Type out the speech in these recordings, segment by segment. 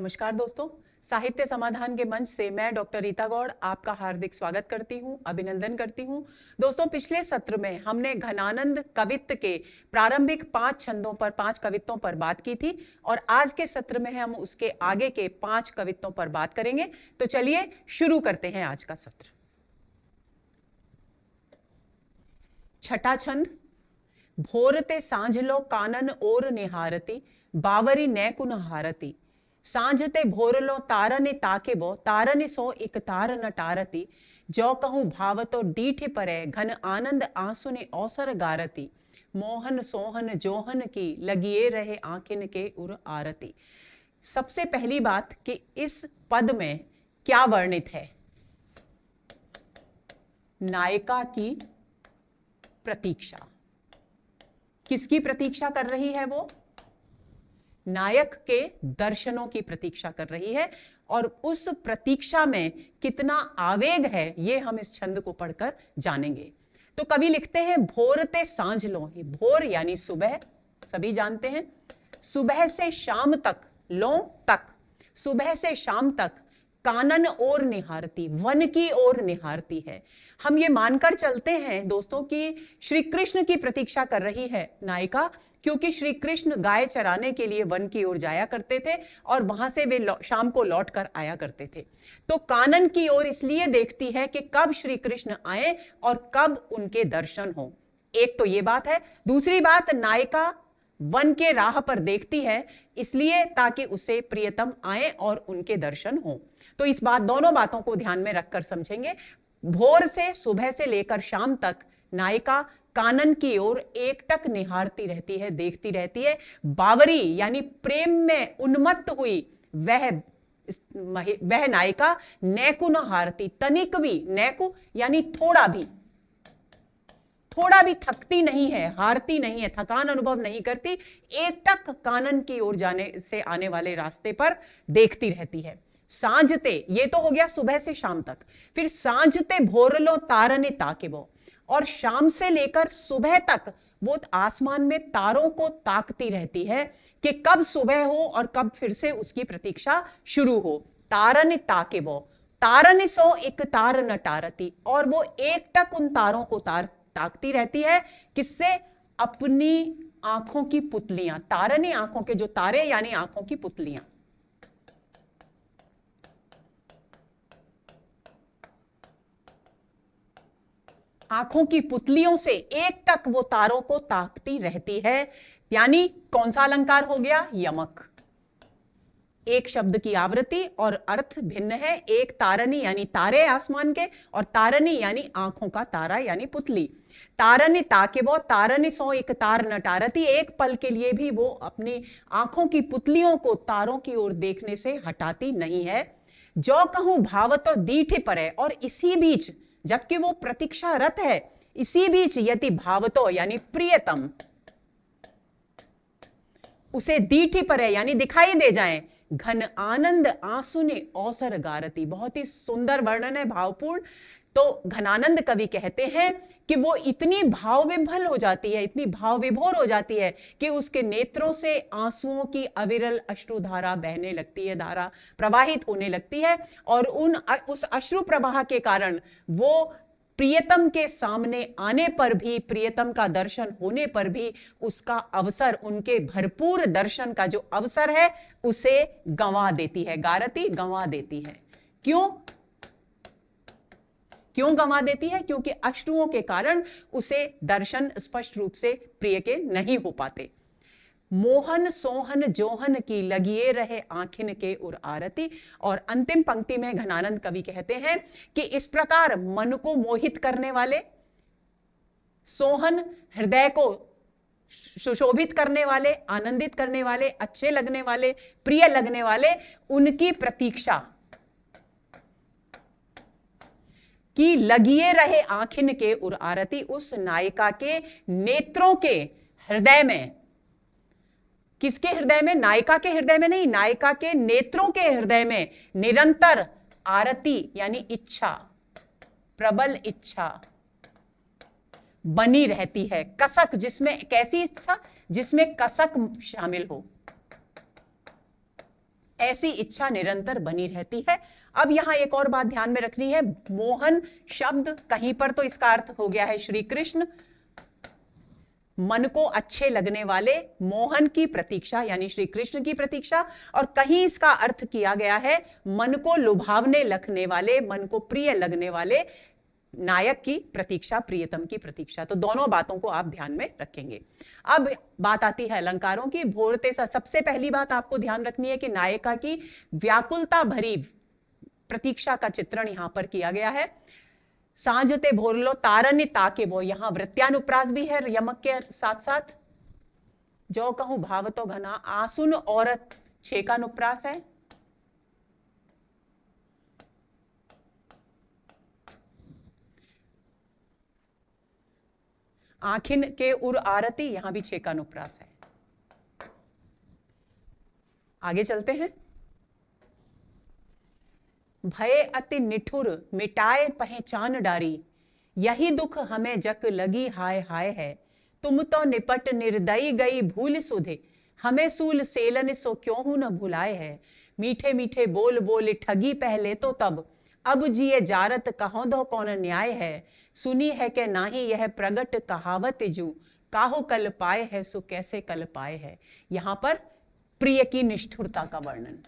नमस्कार दोस्तों, साहित्य समाधान के मंच से मैं डॉक्टर रीता गौड़ आपका हार्दिक स्वागत करती हूं, अभिनंदन करती हूं। दोस्तों, पिछले सत्र में हमने घनानंद कवित्त के प्रारंभिक 5 छंदों पर, 5 कवित्तों पर बात की थी और आज के सत्र में हम उसके आगे के 5 कवित्तों पर बात करेंगे। तो चलिए शुरू करते हैं आज का सत्र। छठा छंद। भोरते सांझ लो कानन ओर निहारती, बावरी नैकुन हारती। सांझते भोरलो तारने ताके बो, तारने सो एक तार न टारती। जो कहूं भावतो डीठ परे, घन आनंद आंसू ने अवसर गारती। मोहन सोहन जोहन की, लगिए रहे आंखिन के उर आरती। सबसे पहली बात कि इस पद में क्या वर्णित है? नायिका की प्रतीक्षा। किसकी प्रतीक्षा कर रही है वो? नायक के दर्शनों की प्रतीक्षा कर रही है। और उस प्रतीक्षा में कितना आवेग है ये हम इस छंद को पढ़कर जानेंगे। तो कवि लिखते हैं, भोरते सांझ लो। भोर यानी सुबह, सभी जानते हैं। सुबह से शाम तक, लो तक, सुबह से शाम तक कानन ओर निहारती, वन की ओर निहारती है। हम ये मानकर चलते हैं दोस्तों कि श्री कृष्ण की प्रतीक्षा कर रही है नायिका, क्योंकि श्री कृष्ण गाय चराने के लिए वन की ओर जाया करते थे और वहां से वे शाम को लौट कर आया करते थे। तो कानन की ओर इसलिए देखती है कि कब श्री कृष्ण आए और कब उनके दर्शन हो। एक तो ये बात है। दूसरी बात, नायिका वन के राह पर देखती है इसलिए ताकि उसे प्रियतम आए और उनके दर्शन हो। तो इस बात, दोनों बातों को ध्यान में रखकर समझेंगे। भोर से, सुबह से लेकर शाम तक नायिका कानन की ओर एकटक निहारती रहती है, देखती रहती है। बावरी यानी प्रेम में उन्मत्त हुई वह नायिका नैकु न हारती, तनिक भी, नैकु यानी थोड़ा भी थकती नहीं है, हारती नहीं है, थकान अनुभव नहीं करती। एकटक कानन की ओर जाने से आने वाले रास्ते पर देखती रहती है। सांझते, ये तो हो गया सुबह से शाम तक। फिर सांझते भोरलो तारने ताकेबो, और शाम से लेकर सुबह तक वो आसमान में तारों को ताकती रहती है कि कब सुबह हो और कब फिर से उसकी प्रतीक्षा शुरू हो। तारने ताकेबो, तारने सो एक तार न टारती, और वो एकटक उन तारों को ताकती रहती है। किससे? अपनी आंखों की पुतलियां। तारने, आंखों के जो तारे यानी आंखों की पुतलियां। आंखों की पुतलियों से एकटक वो तारों को ताकती रहती है। यानी कौन सा अलंकार हो गया? यमक। एक शब्द की आवृत्ति और अर्थ भिन्न है। एक तारनी यानी तारे आसमान के, और तारनी यानी आंखों का तारा यानी पुतली। तारनी ताकेबो, तारनी सो एक तार न टारती। एक पल के लिए भी वो अपनी आंखों की पुतलियों को तारों की ओर देखने से हटाती नहीं है। जो कहूं भावतो दीठे परे, और इसी बीच जबकि वो प्रतीक्षारत है, इसी बीच यदि भावतो यानी प्रियतम उसे दीठी परे यानी दिखाई दे जाए, घन आनंद आंसू ने अवसर गारती। बहुत ही सुंदर वर्णन है, भावपूर्ण। तो घनानंद कवि कहते हैं कि वो इतनी भाव विभल हो जाती है, इतनी भाव विभोर हो जाती है कि उसके नेत्रों से आंसुओं की अविरल अश्रुधारा बहने लगती है, धारा प्रवाहित होने लगती है। और उस अश्रु प्रवाह के कारण वो प्रियतम के सामने आने पर भी, प्रियतम का दर्शन होने पर भी उसका अवसर, उनके भरपूर दर्शन का जो अवसर है उसे गंवा देती है। गारती, गंवा देती है। क्यों गंवा देती है? क्योंकि अश्रुओं के कारण उसे दर्शन स्पष्ट रूप से प्रिय के नहीं हो पाते। मोहन सोहन जोहन की, लगिए रहे आंखिन के उर आरती। और अंतिम पंक्ति में घनानंद कवि कहते हैं कि इस प्रकार मन को मोहित करने वाले, सोहन हृदय को सुशोभित करने वाले, आनंदित करने वाले, अच्छे लगने वाले, प्रिय लगने वाले, उनकी प्रतीक्षा कि लगिए रहे आंखिन के उर आरती। उस नायिका के नेत्रों के हृदय में, किसके हृदय में? नायिका के हृदय में नहीं, नायिका के नेत्रों के हृदय में निरंतर आरती यानी इच्छा, प्रबल इच्छा बनी रहती है। कसक, जिसमें कैसी इच्छा? जिसमें कसक शामिल हो, ऐसी इच्छा निरंतर बनी रहती है। अब यहां एक और बात ध्यान में रखनी है, मोहन शब्द कहीं पर तो इसका अर्थ हो गया है श्री कृष्ण, मन को अच्छे लगने वाले, मोहन की प्रतीक्षा यानी श्री कृष्ण की प्रतीक्षा, और कहीं इसका अर्थ किया गया है मन को लुभावने लगने वाले, मन को प्रिय लगने वाले नायक की प्रतीक्षा, प्रियतम की प्रतीक्षा। तो दोनों बातों को आप ध्यान में रखेंगे। अब बात आती है अलंकारों की। भोरते सबसे पहली बात आपको ध्यान रखनी है कि नायिका की व्याकुलता भरी प्रतीक्षा का चित्रण यहां पर किया गया है। सांझते भोरलो तारनि ताके वो, यहां वृत्यानुप्रास भी है यमक के साथ साथ। जो कहूं भाव तो घना, आसुन औरत छेकानुप्रास है। आखिन के उर आरती, यहां भी छेकानुप्रास है। आगे चलते हैं। भय अति निठुर मिटाए पहचान डारी, यही दुख हमें जक लगी हाय हाय है। तुम तो निपट निर्दयी गई भूल सुधे, हमें सूल सेलन सो क्यों हूं न भुलाए है। मीठे मीठे बोल बोले ठगी पहले तो तब, अब जिए जारत कहो दो कौन न्याय है। सुनी है कि नाही यह प्रगट कहावत जू, काहो कल पाए है सो कैसे कल पाए है। यहां पर प्रिय की निष्ठुरता का वर्णन।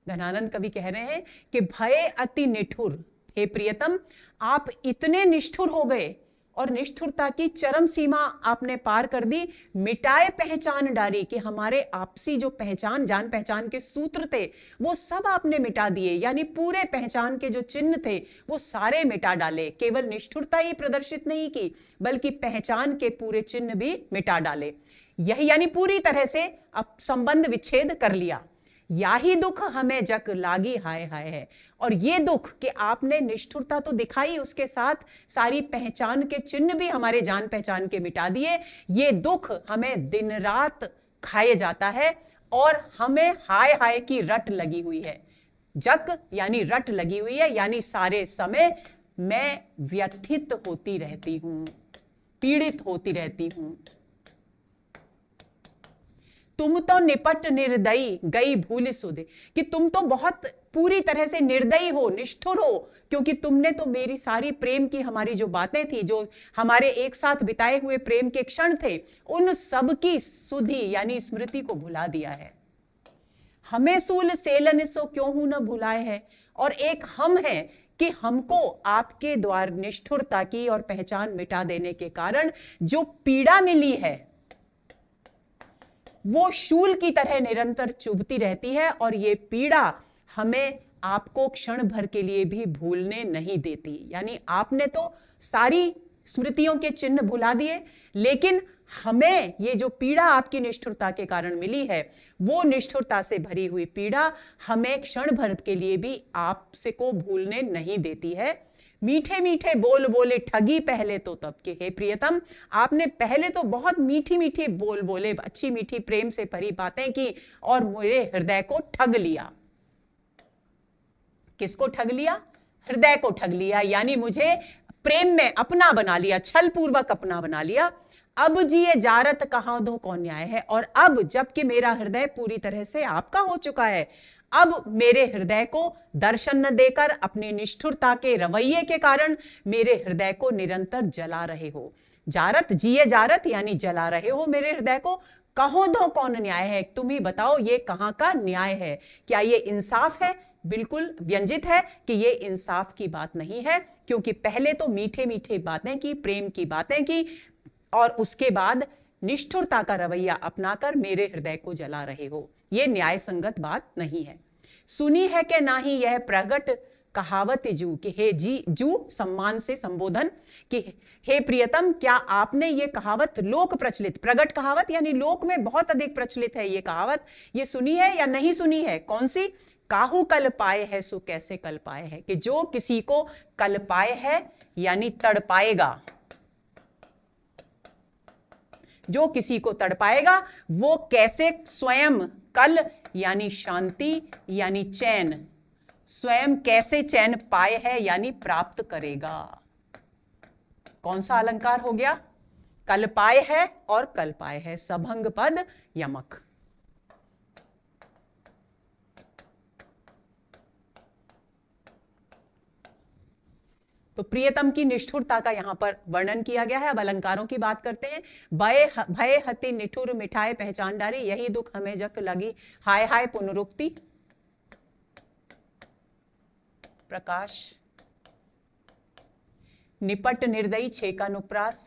धनानंद कवि कह रहे हैं कि भय अति निठुर, हे प्रियतम आप इतने निष्ठुर हो गए और निष्ठुरता की चरम सीमा आपने पार कर दी। मिटाए पहचान डारी, कि हमारे आपसी जो पहचान, जान पहचान के सूत्र थे वो सब आपने मिटा दिए, यानी पूरे पहचान के जो चिन्ह थे वो सारे मिटा डाले। केवल निष्ठुरता ही प्रदर्शित नहीं की बल्कि पहचान के पूरे चिन्ह भी मिटा डाले। यही यानी पूरी तरह से अब संबंध विच्छेद कर लिया। याही दुख हमें जग लागी हाय हाय है। और ये दुख कि आपने निष्ठुरता तो दिखाई, उसके साथ सारी पहचान के चिन्ह भी हमारे जान पहचान के मिटा दिए। ये दुख हमें दिन रात खाए जाता है और हमें हाय हाय की रट लगी हुई है। जग यानी रट लगी हुई है, यानी सारे समय मैं व्यथित होती रहती हूं, पीड़ित होती रहती हूं। तुम तो निपट निर्दयी गई भूल सुधे, कि तुम तो बहुत पूरी तरह से निर्दयी हो, निष्ठुर हो, क्योंकि तुमने तो मेरी सारी प्रेम की हमारी जो बातें थी, जो हमारे एक साथ बिताए हुए प्रेम के क्षण थे, उन सब की सुधि यानी स्मृति को भुला दिया है। हमें सूल सेलन सो क्यों हूं न भुलाए है। और एक हम है कि हमको आपके द्वार निष्ठुरता की और पहचान मिटा देने के कारण जो पीड़ा मिली है वो शूल की तरह निरंतर चुभती रहती है, और ये पीड़ा हमें आपको क्षण भर के लिए भी भूलने नहीं देती। यानी आपने तो सारी स्मृतियों के चिन्ह भुला दिए, लेकिन हमें ये जो पीड़ा आपकी निष्ठुरता के कारण मिली है, वो निष्ठुरता से भरी हुई पीड़ा हमें क्षण भर के लिए भी आपसे को भूलने नहीं देती है। मीठे मीठे बोल बोले ठगी पहले तो तब के, हे प्रियतम आपने पहले तो बहुत मीठी मीठी बोल बोले, अच्छी मीठी प्रेम से भरी बातें की और मेरे हृदय को ठग लिया। किसको ठग लिया? हृदय को ठग लिया, यानी मुझे प्रेम में अपना बना लिया, छल पूर्वक अपना बना लिया। अब जिए जारत कहां दो कौन न्याय है। और अब जबकि मेरा हृदय पूरी तरह से आपका हो चुका है, अब मेरे हृदय को दर्शन न देकर अपनी निष्ठुरता के रवैये के कारण मेरे हृदय को निरंतर जला रहे हो। जारत जिए जारत यानी जला रहे हो मेरे हृदय को। कहो दो कौन न्याय है, तुम ही बताओ ये कहां का न्याय है। क्या ये इंसाफ है? बिल्कुल व्यंजित है कि ये इंसाफ की बात नहीं है, क्योंकि पहले तो मीठे मीठे बातें की, प्रेम की बातें की, और उसके बाद निष्ठुरता का रवैया अपनाकर मेरे हृदय को जला रहे हो। यह न्याय संगत बात नहीं है। सुनी है कि नाही यह प्रगट कहावत जू, कि हे जी जू सम्मान से संबोधन, कि हे प्रियतम क्या आपने ये कहावत लोक प्रचलित, प्रगट कहावत यानी लोक में बहुत अधिक प्रचलित है ये कहावत, ये सुनी है या नहीं सुनी है? कौन सी? काहू कल पाए है सो कैसे कल पाए है, कि जो किसी को कल पाए है यानी तड़ पाएगा, जो किसी को तड़पाएगा वो कैसे स्वयं कल यानी शांति यानी चैन स्वयं कैसे चैन पाए है यानी प्राप्त करेगा। कौन सा अलंकार हो गया? कल्पाय है और कल्पाय है, सभंग पद यमक। तो प्रियतम की निष्ठुरता का यहां पर वर्णन किया गया है। अब अलंकारों की बात करते हैं। भय हति निठुर मिठाए पहचान डारी, यही दुख हमें जक लगी, हाय हाय पुनरुक्ति। प्रकाश निपट निर्दयी छेकानुप्रास,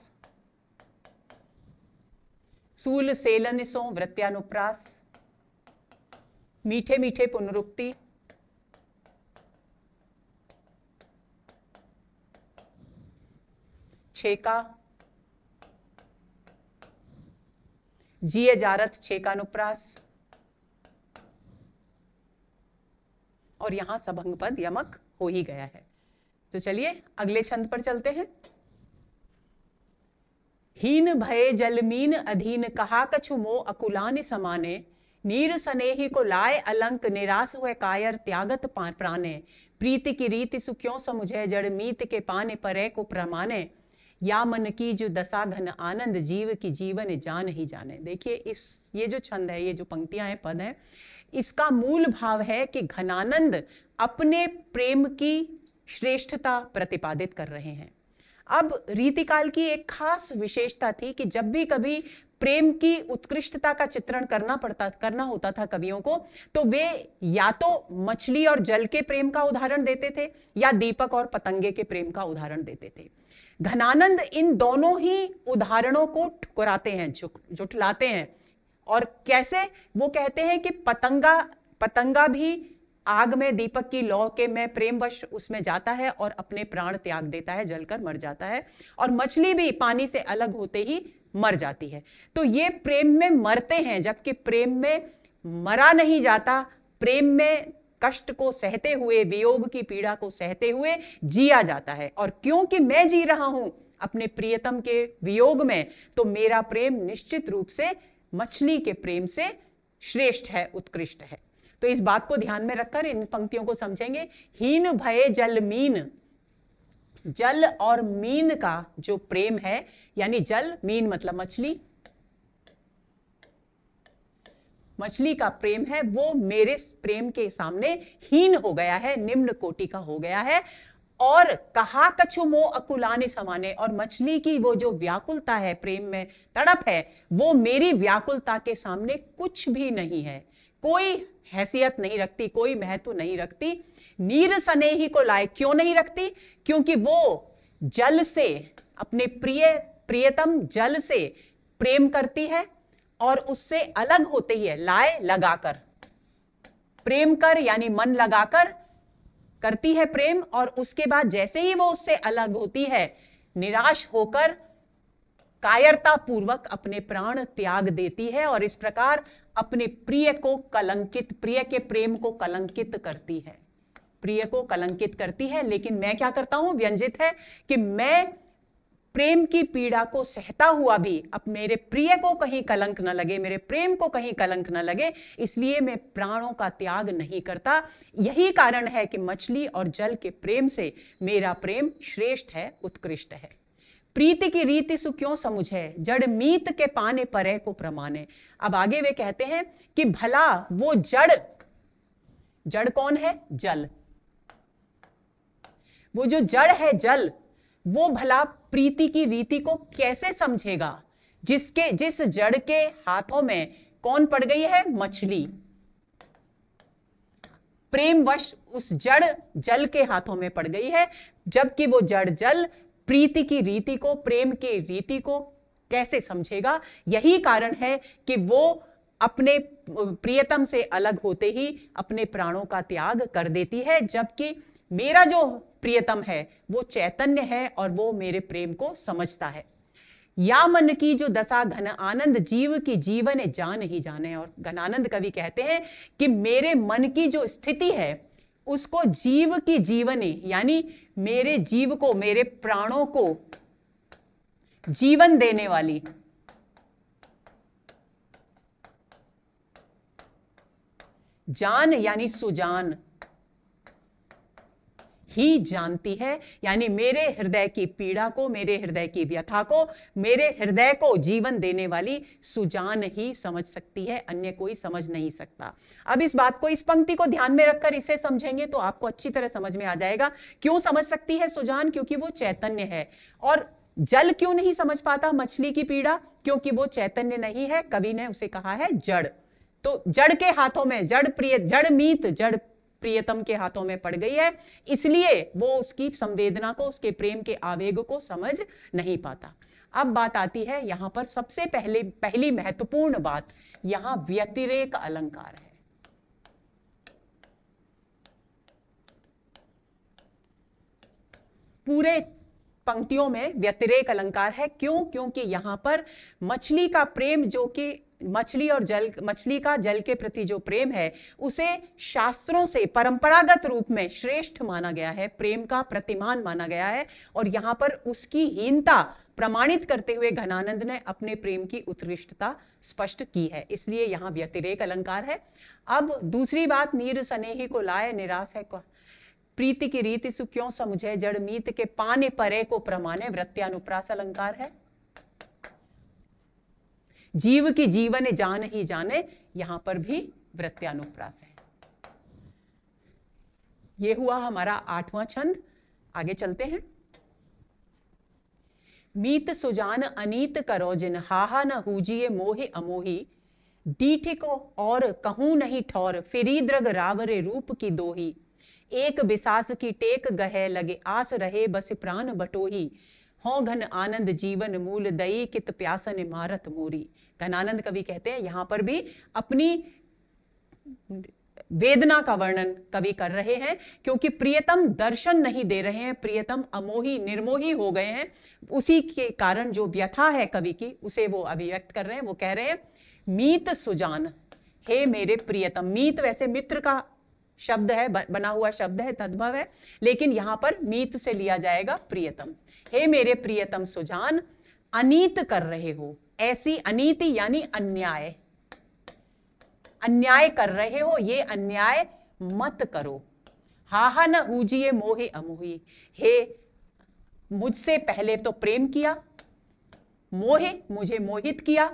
सूल सेलन सो वृत्यानुप्रास, मीठे मीठे पुनरुक्ति, छेका जिये जारत छेकानुप्रास, और यहां सभंग पद यमक हो ही गया है। तो चलिए अगले छंद पर चलते हैं। हीन भये जलमीन अधीन, कहा कछु मो अकुलान समाने, नीर सनेही को लाए अलंक, निराश हुए कायर त्यागत प्राणे, प्रीति की रीति सुख्यों समुझे, जड़ मीत के पाने परे को प्रमाने, या मन की जो दशा घन आनंद, जीव की जीवन जान ही जाने। देखिए ये जो छंद है, ये जो पंक्तियां हैं, पद हैं, इसका मूल भाव है कि घनानंद अपने प्रेम की श्रेष्ठता प्रतिपादित कर रहे हैं। अब रीतिकाल की एक खास विशेषता थी कि जब भी कभी प्रेम की उत्कृष्टता का चित्रण करना होता था कवियों को, तो वे या तो मछली और जल के प्रेम का उदाहरण देते थे या दीपक और पतंगे के प्रेम का उदाहरण देते थे। घनानंद इन दोनों ही उदाहरणों को ठुकराते हैं, झुठलाते हैं। और कैसे? वो कहते हैं कि पतंगा भी आग में दीपक की लौ के में प्रेमवश उसमें जाता है और अपने प्राण त्याग देता है, जलकर मर जाता है, और मछली भी पानी से अलग होते ही मर जाती है। तो ये प्रेम में मरते हैं, जबकि प्रेम में मरा नहीं जाता। प्रेम में कष्ट को सहते हुए, वियोग की पीड़ा को सहते हुए जिया जाता है। और क्योंकि मैं जी रहा हूं अपने प्रियतम के वियोग में, तो मेरा प्रेम निश्चित रूप से मछली के प्रेम से श्रेष्ठ है, उत्कृष्ट है। तो इस बात को ध्यान में रखकर इन पंक्तियों को समझेंगे। हीन भये जल मीन, जल और मीन का जो प्रेम है, यानी जल, मीन मतलब मछली, मछली का प्रेम है, वो मेरे प्रेम के सामने हीन हो गया है, निम्न कोटि का हो गया है। और कहा कछु मो अकुलाने समाने, और मछली की वो जो व्याकुलता है, प्रेम में तड़प है, वो मेरी व्याकुलता के सामने कुछ भी नहीं है, कोई हैसियत नहीं रखती, कोई महत्व नहीं रखती। नीर सनेही को लाए, क्यों नहीं रखती? क्योंकि वो जल से, अपने प्रियतम जल से प्रेम करती है, और उससे अलग होते ही है, लाए लगाकर, प्रेम कर यानी मन लगाकर करती है प्रेम, और उसके बाद जैसे ही वो उससे अलग होती है, निराश होकर कायरता पूर्वक अपने प्राण त्याग देती है, और इस प्रकार अपने प्रिय को कलंकित, प्रिय के प्रेम को कलंकित करती है, प्रिय को कलंकित करती है। लेकिन मैं क्या करता हूं? व्यंजित है कि मैं प्रेम की पीड़ा को सहता हुआ भी अब मेरे प्रिय को कहीं कलंक न लगे, मेरे प्रेम को कहीं कलंक न लगे, इसलिए मैं प्राणों का त्याग नहीं करता। यही कारण है कि मछली और जल के प्रेम से मेरा प्रेम श्रेष्ठ है, उत्कृष्ट है। प्रीति की रीति सुख्यों समुझे, जड़ मीत के पाने परे को प्रमाणे। अब आगे वे कहते हैं कि भला वो जड़ कौन है? जल। वो जो जड़ है, जल, वो भला प्रीति की रीति को कैसे समझेगा? जिस जड़ के हाथों में कौन पड़ गई है? मछली। प्रेमवश उस जड़ जल के हाथों में पड़ गई है, जबकि वो जड़ जल प्रीति की रीति को, प्रेम की रीति को कैसे समझेगा? यही कारण है कि वो अपने प्रियतम से अलग होते ही अपने प्राणों का त्याग कर देती है, जबकि मेरा जो प्रियतम है वो चैतन्य है और वो मेरे प्रेम को समझता है। या मन की जो दशा घन आनंद, जीव की जीवन जान ही जाने। और घनानंद कवि कहते हैं कि मेरे मन की जो स्थिति है उसको जीव की जीवनी, यानी मेरे जीव को, मेरे प्राणों को जीवन देने वाली, जान यानी सुजान, ही जानती है, यानी मेरे हृदय की पीड़ा को, मेरे हृदय की व्यथा को, मेरे हृदय को जीवन देने वाली सुजान ही समझ सकती है, अन्य कोई समझ नहीं सकता। अब इस बात को, इस पंक्ति को ध्यान में रखकर इसे समझेंगे तो आपको अच्छी तरह समझ में आ जाएगा क्यों समझ सकती है सुजान, क्योंकि वो चैतन्य है। और जल क्यों नहीं समझ पाता मछली की पीड़ा, क्योंकि वो चैतन्य नहीं है, कवि ने उसे कहा है जड़। तो जड़ के हाथों में, जड़ प्रियतम के हाथों में पड़ गई है, इसलिए वो उसकी संवेदना को, उसके प्रेम के आवेग को समझ नहीं पाता। अब बात आती है यहां पर सबसे पहली महत्वपूर्ण बात, यहां व्यतिरेक अलंकार है। पूरे पंक्तियों में व्यतिरेक अलंकार है। क्यों? क्योंकि यहां पर मछली का प्रेम, जो कि मछली का जल के प्रति जो प्रेम है, उसे शास्त्रों से परंपरागत रूप में श्रेष्ठ माना गया है, प्रेम का प्रतिमान माना गया है, और यहां पर उसकी हीनता प्रमाणित करते हुए घनानंद ने अपने प्रेम की उत्कृष्टता स्पष्ट की है, इसलिए यहां व्यतिरेक अलंकार है। अब दूसरी बात, नीर सनेही को लाए निराश है, प्रीति की रीति सु क्यों समझे, जड़ मीत के पाने परे को प्रमाणे, वृत्यानुप्रास अलंकार है। जीव की जीवन जान ही जाने, यहां पर भी वृत्यानुप्रास है। यह हुआ हमारा 8वां छंद। आगे चलते हैं। मीत सुजान अनीत करो जिन, हाहा न हूजिए मोहि अमोही, डीठ को और कहूं नहीं ठौर, फिरी द्रग रावरे रूप की दोही, एक बिसास की टेक गहे लगे, आस रहे बस प्राण बटोही, हो घन आनंद जीवन मूल दई, कित प्यासन मारत मोरी। घनानंद कवि कहते हैं, यहां पर भी अपनी वेदना का वर्णन कवि कर रहे हैं, क्योंकि प्रियतम दर्शन नहीं दे रहे हैं, प्रियतम अमोही निर्मोही हो गए हैं, उसी के कारण जो व्यथा है कवि की, उसे वो अभिव्यक्त कर रहे हैं। वो कह रहे हैं, मीत सुजान, हे मेरे प्रियतम। मीत वैसे मित्र का शब्द है, बना हुआ शब्द है, तद्भव है, लेकिन यहां पर मीत से लिया जाएगा प्रियतम। हे मेरे प्रियतम सुजान, अनीत कर रहे हो, ऐसी अनीति यानी अन्याय, अन्याय कर रहे हो, ये अन्याय मत करो। हाहा न ऊजिए मोहे अमोही, हे मुझसे पहले तो प्रेम किया, मोहे मुझे मोहित किया,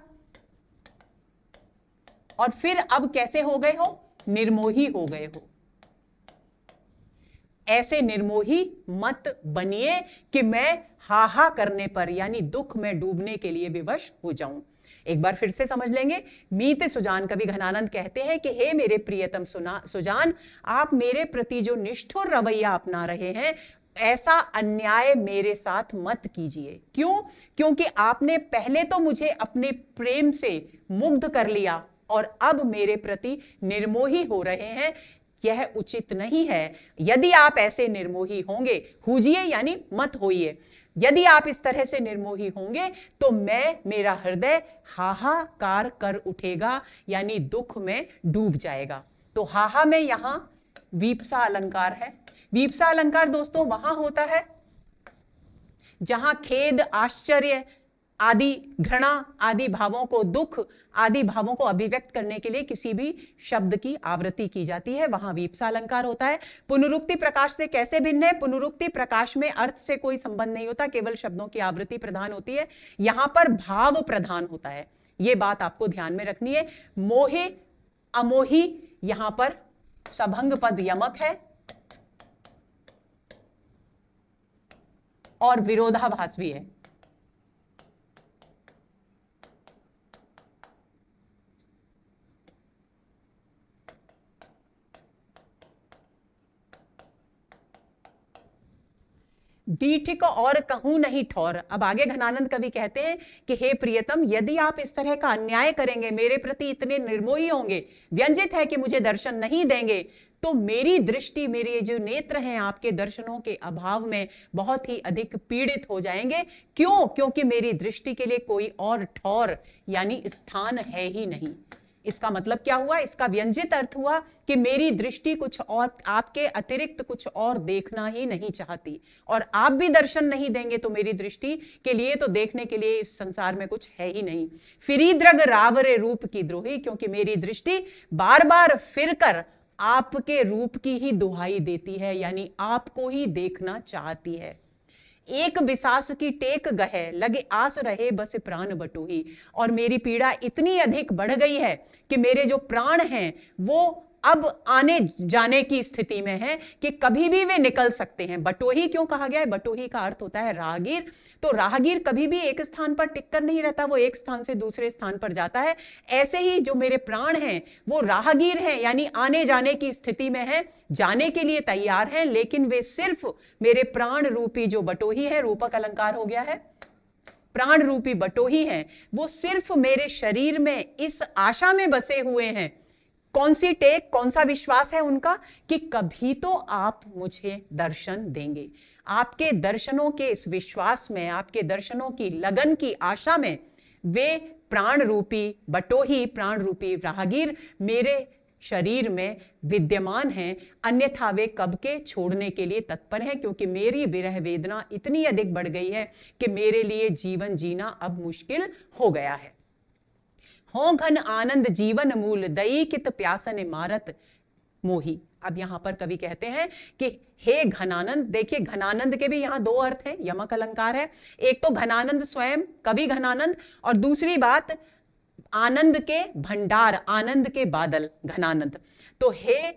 और फिर अब कैसे हो गए हो, निर्मोही हो गए हो। ऐसे निर्मोही मत बनिए कि मैं हाहा करने पर, यानी दुख में डूबने के लिए विवश हो जाऊं। एक बार फिर से समझ लेंगे। मीत सुजान, कवि घनानंद कहते हैं कि हे मेरे प्रियतम सुजान, आप मेरे प्रति जो निष्ठुर रवैया अपना रहे हैं, ऐसा अन्याय मेरे साथ मत कीजिए। क्यों? क्योंकि आपने पहले तो मुझे अपने प्रेम से मुग्ध कर लिया और अब मेरे प्रति निर्मोही हो रहे हैं। यह उचित नहीं है। यदि आप ऐसे निर्मोही होंगे, हुजिए यानी मत होइए, यदि आप इस तरह से निर्मोही होंगे तो मेरा हृदय हाहाकार कर उठेगा, यानी दुख में डूब जाएगा। तो हाहा में यहां वीप्सा अलंकार है। वीप्सा अलंकार दोस्तों वहां होता है जहां खेद, आश्चर्य आदि, घृणा आदि भावों को, दुख आदि भावों को अभिव्यक्त करने के लिए किसी भी शब्द की आवृत्ति की जाती है, वहां वीप्सा अलंकार होता है। पुनरुक्ति प्रकाश से कैसे भिन्न है? पुनरुक्ति प्रकाश में अर्थ से कोई संबंध नहीं होता, केवल शब्दों की आवृत्ति प्रधान होती है। यहां पर भाव प्रधान होता है, यह बात आपको ध्यान में रखनी है। मोहे अमोही, यहां पर सभंग पद यमक है और विरोधाभास भी है। डीठ को और कहूं नहीं ठौर। अब आगे घनानंद कवि कहते हैं कि हे प्रियतम, यदि आप इस तरह का अन्याय करेंगे, मेरे प्रति इतने निर्मोही होंगे, व्यंजित है कि मुझे दर्शन नहीं देंगे, तो मेरी दृष्टि, मेरे जो नेत्र हैं आपके दर्शनों के अभाव में बहुत ही अधिक पीड़ित हो जाएंगे। क्यों? क्योंकि मेरी दृष्टि के लिए कोई और ठौर यानी स्थान है ही नहीं। इसका मतलब क्या हुआ? इसका व्यंजित अर्थ हुआ कि मेरी दृष्टि कुछ और, आपके अतिरिक्त कुछ और देखना ही नहीं चाहती, और आप भी दर्शन नहीं देंगे तो मेरी दृष्टि के लिए तो देखने के लिए इस संसार में कुछ है ही नहीं। फिरी द्रग रावरे रूप की द्रोही, क्योंकि मेरी दृष्टि बार बार फिरकर आपके रूप की ही दुहाई देती है, यानी आपको ही देखना चाहती है। एक बिसास की टेक गहे, लगे आस रहे बस प्राण बटोही। और मेरी पीड़ा इतनी अधिक बढ़ गई है कि मेरे जो प्राण हैं वो अब आने जाने की स्थिति में है कि कभी भी वे निकल सकते हैं। बटोही क्यों कहा गया है? बटोही का अर्थ होता है राहगीर। तो राहगीर कभी भी एक स्थान पर टिककर नहीं रहता, वो एक स्थान से दूसरे स्थान पर जाता है। ऐसे ही जो मेरे प्राण हैं वो राहगीर हैं, यानी आने जाने की स्थिति में है, जाने के लिए तैयार हैं, लेकिन वे सिर्फ मेरे प्राण रूपी जो बटोही है, रूपक अलंकार हो गया है, प्राण रूपी बटोही है, वो सिर्फ मेरे शरीर में इस आशा में बसे हुए हैं। कौन सी टेक, कौन सा विश्वास है उनका? कि कभी तो आप मुझे दर्शन देंगे। आपके दर्शनों के इस विश्वास में, आपके दर्शनों की लगन की आशा में वे प्राण रूपी बटोही, प्राण रूपी राहगीर मेरे शरीर में विद्यमान हैं। अन्यथा वे कब के छोड़ने के लिए तत्पर हैं, क्योंकि मेरी विरह वेदना इतनी अधिक बढ़ गई है कि मेरे लिए जीवन जीना अब मुश्किल हो गया है। हो घन आनंद जीवन मूल, दई कित प्यासन मारत मोही। अब यहां पर कवि कहते हैं कि हे घनानंद। देखिए, घनानंद के भी यहां दो अर्थ है, यमक अलंकार है। एक तो घनानंद स्वयं कवि घनानंद, और दूसरी बात आनंद के भंडार, आनंद के बादल घनानंद। तो हे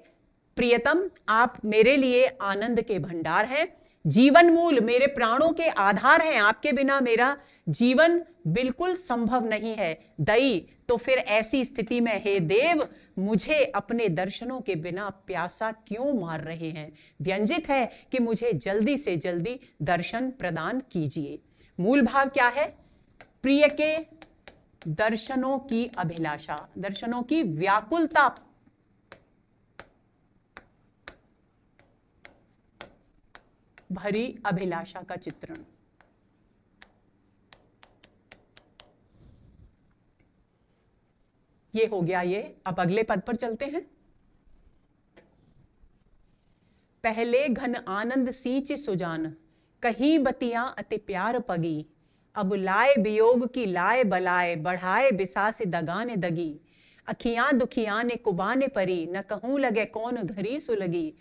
प्रियतम, आप मेरे लिए आनंद के भंडार हैं, जीवन मूल, मेरे प्राणों के आधार हैं, आपके बिना मेरा जीवन बिल्कुल संभव नहीं है। दई, तो फिर ऐसी स्थिति में हे देव, मुझे अपने दर्शनों के बिना प्यासा क्यों मार रहे हैं? व्यंजित है कि मुझे जल्दी से जल्दी दर्शन प्रदान कीजिए। मूल भाव क्या है? प्रिय के दर्शनों की अभिलाषा, दर्शनों की व्याकुलता, भरी अभिलाषा का चित्रण। ये हो गया ये। अब अगले पद पर चलते हैं। पहले घन आनंद सींच सुजान, कहीं बतियां अति प्यार पगी। अब लाए वियोग की लाए बलाए, बढ़ाए बिसा से दगाने दगी। अखियां दुखियां ने कुबाने परी, न कहूं लगे कौन घरी सुलगी।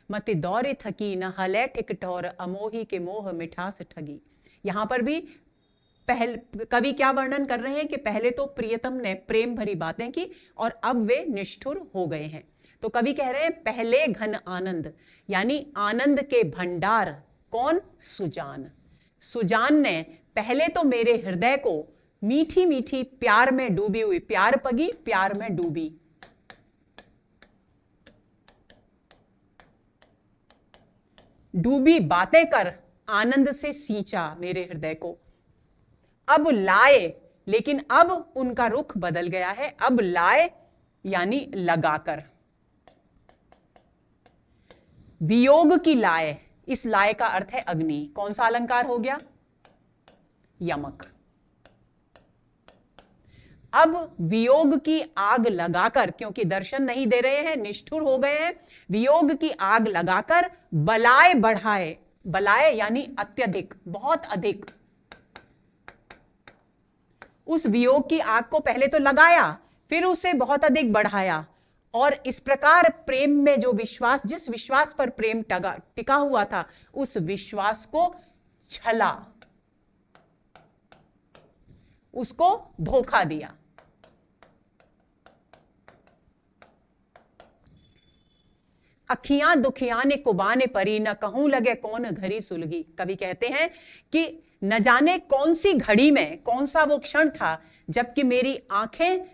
मति दौरे थकी न हले ठिकठौर, अमोही के मोह मिठास ठगी। यहां पर भी कवि क्या वर्णन कर रहे हैं कि पहले तो प्रियतम ने प्रेम भरी बातें की और अब वे निष्ठुर हो गए हैं। तो कवि कह रहे हैं पहले घन आनंद, यानी आनंद के भंडार। कौन? सुजान। सुजान ने पहले तो मेरे हृदय को मीठी मीठी प्यार में डूबी हुई, प्यार पगी, प्यार में डूबी, डूबी बातें कर आनंद से सींचा मेरे हृदय को। अब लाए, लेकिन अब उनका रुख बदल गया है। अब लाए यानी लगाकर। वियोग की लाए, इस लाए का अर्थ है अग्नि। कौन सा अलंकार हो गया? यमक। अब वियोग की आग लगाकर, क्योंकि दर्शन नहीं दे रहे हैं, निष्ठुर हो गए हैं, वियोग की आग लगाकर बलाए बढ़ाए। बलाए यानी अत्यधिक, बहुत अधिक। उस वियोग की आग को पहले तो लगाया, फिर उसे बहुत अधिक बढ़ाया, और इस प्रकार प्रेम में जो विश्वास, जिस विश्वास पर प्रेम टिका हुआ था, उस विश्वास को छला, उसको धोखा दिया। अखियां दुखियां ने कुबाने परी, न कहूं लगे कौन घड़ी सुलगी। कवि कहते हैं कि न जाने कौन सी घड़ी में, कौन सा वो क्षण था जबकि मेरी आंखें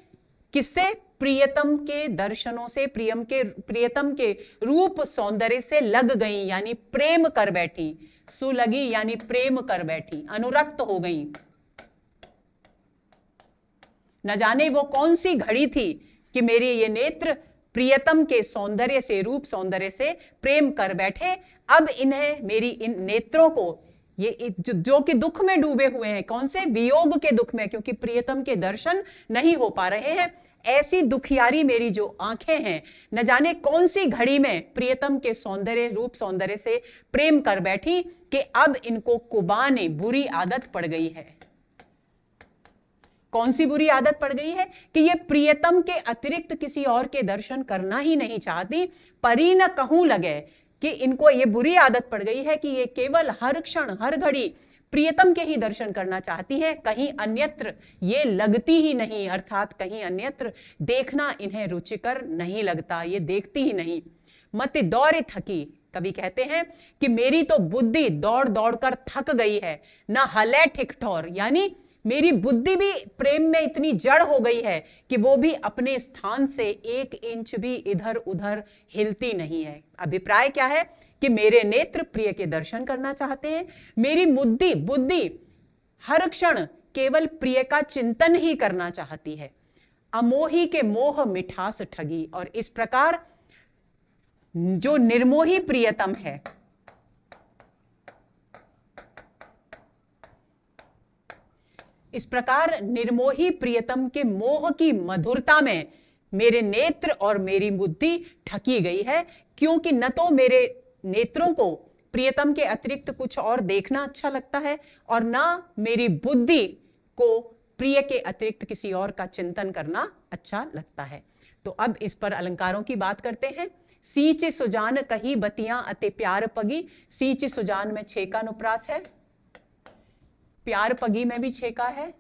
किससे? प्रियतम के दर्शनों से, प्रियतम के रूप सौंदर्य से लग गई, यानी प्रेम कर बैठी। सुलगी यानी प्रेम कर बैठी, अनुरक्त हो गई। न जाने वो कौन सी घड़ी थी कि मेरे ये नेत्र प्रियतम के सौंदर्य से, रूप सौंदर्य से प्रेम कर बैठे। अब इन्हें, मेरी इन नेत्रों को, ये जो कि दुख में डूबे हुए हैं, कौन से? वियोग के दुख में, क्योंकि प्रियतम के दर्शन नहीं हो पा रहे हैं। ऐसी दुखियारी मेरी जो आंखें हैं, न जाने कौन सी घड़ी में प्रियतम के सौंदर्य, रूप सौंदर्य से प्रेम कर बैठी कि अब इनको कुबाने, बुरी आदत पड़ गई है। कौन सी बुरी आदत पड़ गई है कि ये प्रियतम के अतिरिक्त किसी और के दर्शन करना ही नहीं चाहती। परी न कहूं लगे कि इनको ये बुरी आदत पड़ गई है कि ये केवल हर क्षण हर घड़ी प्रियतम के ही दर्शन करना चाहती है, कहीं अन्यत्र ये लगती ही नहीं, अर्थात कहीं अन्यत्र देखना इन्हें रुचिकर नहीं लगता, ये देखती ही नहीं। मत दौड़ थकी, कवि कहते हैं कि मेरी तो बुद्धि दौड़ दौड़ कर थक गई है, ना हले ठिकठौर, यानी मेरी बुद्धि भी प्रेम में इतनी जड़ हो गई है कि वो भी अपने स्थान से 1 इंच भी इधर उधर हिलती नहीं है। अभिप्राय क्या है कि मेरे नेत्र प्रिय के दर्शन करना चाहते हैं, मेरी बुद्धि हर क्षण केवल प्रिय का चिंतन ही करना चाहती है। अमोही के मोह मिठास ठगी, और इस प्रकार जो निर्मोही प्रियतम है, इस प्रकार निर्मोही प्रियतम के मोह की मधुरता में मेरे नेत्र और मेरी बुद्धि ठकी गई है, क्योंकि न तो मेरे नेत्रों को प्रियतम के अतिरिक्त कुछ और देखना अच्छा लगता है और ना मेरी बुद्धि को प्रिय के अतिरिक्त किसी और का चिंतन करना अच्छा लगता है। तो अब इस पर अलंकारों की बात करते हैं। सींच सुजान कही बतियां अति प्यार पगी, सींच सुजान में 6 का अनुप्रास है, प्यार पगी में भी 6 का है।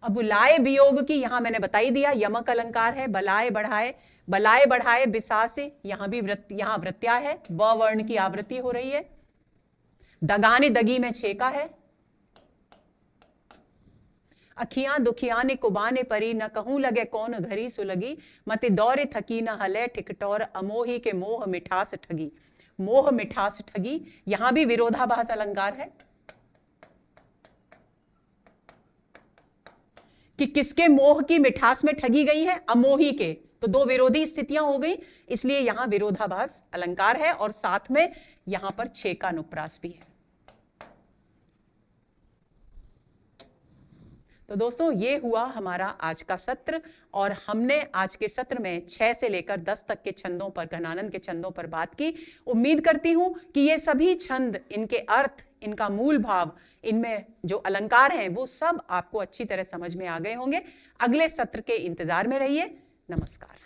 अब बुलाए वियोग की यहां मैंने बता ही दिया, यमक अलंकार है। बलाए बढ़ाए, बलाए बढ़ाए बिसासे, यहां भी यहां वृत्या है, व वर्ण की आवृत्ति हो रही है। दगाने दगी में 6 का है। अखियां दुखियाने कुबाने परी, न कहूं लगे कौन घरी सुलगी, मति दौरे थकी न हले ठिकटौर, अमोही के मोह मिठास ठगी। मोह मिठास ठगी, यहां भी विरोधाभास अलंकार है कि किसके मोह की मिठास में ठगी गई है, अमोही के। तो 2 विरोधी स्थितियां हो गई, इसलिए यहां विरोधाभास अलंकार है और साथ में यहां पर 6 का अनुप्रास भी है। तो दोस्तों ये हुआ हमारा आज का सत्र, और हमने आज के सत्र में 6 से लेकर 10 तक के छंदों पर, घनानंद के छंदों पर बात की। उम्मीद करती हूं कि ये सभी छंद, इनके अर्थ, इनका मूल भाव, इनमें जो अलंकार हैं वो सब आपको अच्छी तरह समझ में आ गए होंगे। अगले सत्र के इंतजार में रहिए। नमस्कार।